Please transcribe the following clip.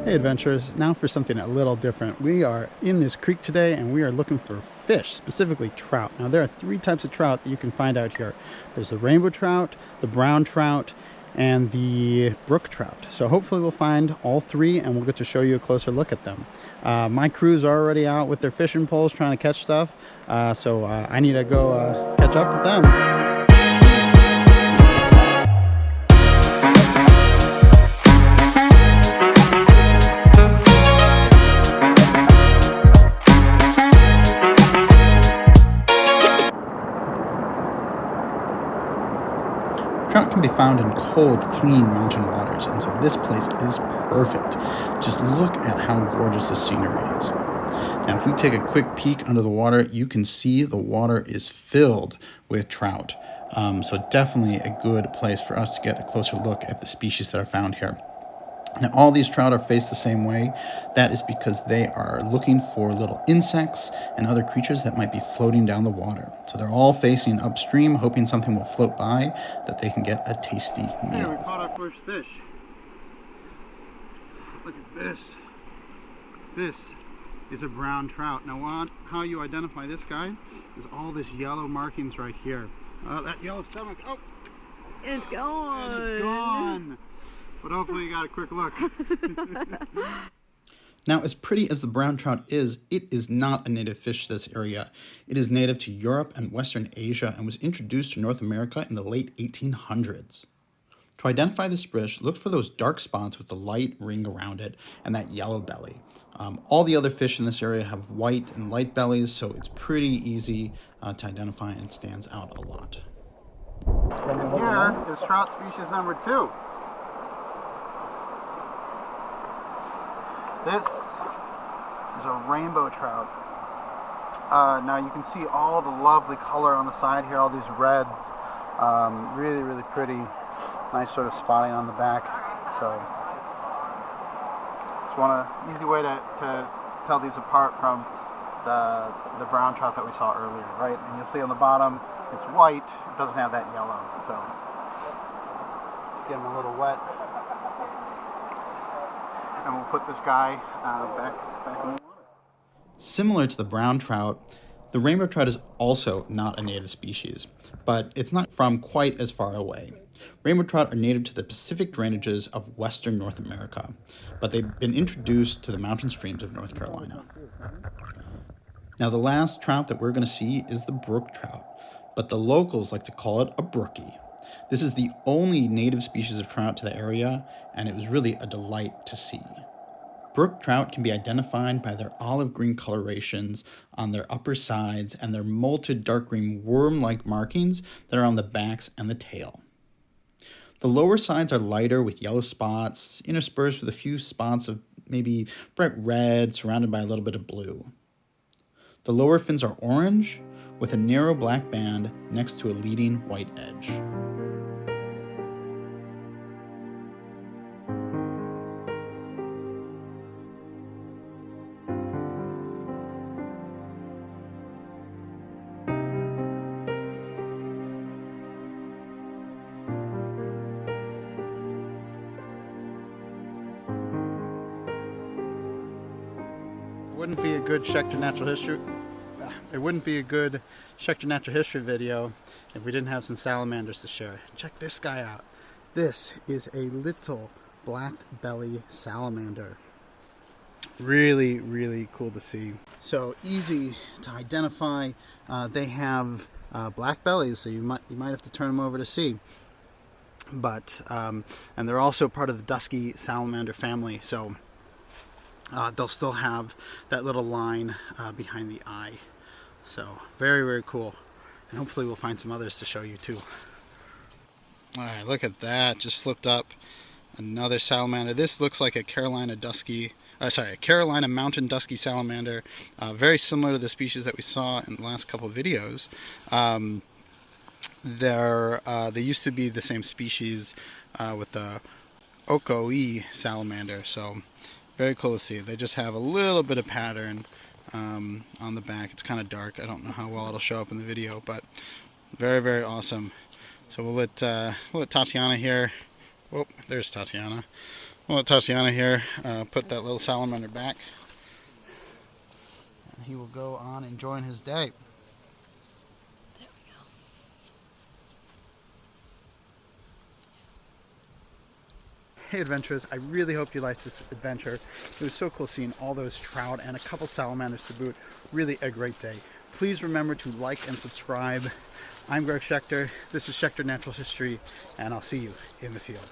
Hey adventurers, now for something a little different. We are in this creek today and we are looking for fish, specifically trout. Now there are three types of trout that you can find out here. There's the rainbow trout, the brown trout, and the brook trout. So hopefully we'll find all three and we'll get to show you a closer look at them. My crews are already out with their fishing poles trying to catch stuff, so I need to go catch up with them. Trout can be found in cold, clean mountain waters, and so this place is perfect. Just look at how gorgeous the scenery is. Now, if we take a quick peek under the water, you can see the water is filled with trout. So definitely a good place for us to get a closer look at the species that are found here. Now, all these trout are faced the same way. That is because they are looking for little insects and other creatures that might be floating down the water. So they're all facing upstream, hoping something will float by that they can get a tasty meal. Hey, we caught our first fish. Look at this. This is a brown trout. Now, how you identify this guy is all this yellow markings right here. That yellow stomach. Oh, it's gone. And it's gone. But hopefully you got a quick look. Now, as pretty as the brown trout is, it is not a native fish to this area. It is native to Europe and Western Asia and was introduced to North America in the late 1800s. To identify this fish, look for those dark spots with the light ring around it and that yellow belly. All the other fish in this area have white and light bellies, so it's pretty easy to identify and it stands out a lot. And here is trout species number 2. This is a rainbow trout. Now you can see all the lovely color on the side here, all these reds. Really, really pretty. Nice sort of spotting on the back. So it's easy way to tell these apart from the brown trout that we saw earlier, right? And you'll see on the bottom, it's white. It doesn't have that yellow. So let's get them a little wet. And we'll put this guy back in the water. Similar to the brown trout, the rainbow trout is also not a native species, but it's not from quite as far away. Rainbow trout are native to the Pacific drainages of western North America, but they've been introduced to the mountain streams of North Carolina. Now, the last trout that we're going to see is the brook trout, but the locals like to call it a brookie. This is the only native species of trout to the area, and it was really a delight to see. Brook trout can be identified by their olive green colorations on their upper sides and their molted dark green worm-like markings that are on the backs and the tail. The lower sides are lighter with yellow spots, interspersed with a few spots of maybe bright red surrounded by a little bit of blue. The lower fins are orange with a narrow black band next to a leading white edge. Wouldn't be a good Schechter Natural History. It wouldn't be a good Schechter Natural History video if we didn't have some salamanders to share. Check this guy out. This is a little black belly salamander. Really, really cool to see. So easy to identify. They have black bellies, so you might have to turn them over to see. But and they're also part of the dusky salamander family. So. They'll still have that little line behind the eye. So very, very cool. And hopefully we'll find some others to show you too. All right, look at that. Just flipped up another salamander. This looks like a Carolina mountain dusky salamander. Very similar to the species that we saw in the last couple of videos. They used to be the same species with the Okoe salamander. So very cool to see. They just have a little bit of pattern on the back. It's kind of dark. I don't know how well it'll show up in the video, but very, very awesome. So we'll let Tatiana here Whoop, there's Tatiana. We'll let Tatiana here put that little salamander back. And he will go on enjoying his day. There we go. Hey adventurers, I really hope you liked this adventure. It was so cool seeing all those trout and a couple salamanders to boot. Really a great day. Please remember to like and subscribe. I'm Greg Schechter. This is Schechter Natural History, and I'll see you in the field.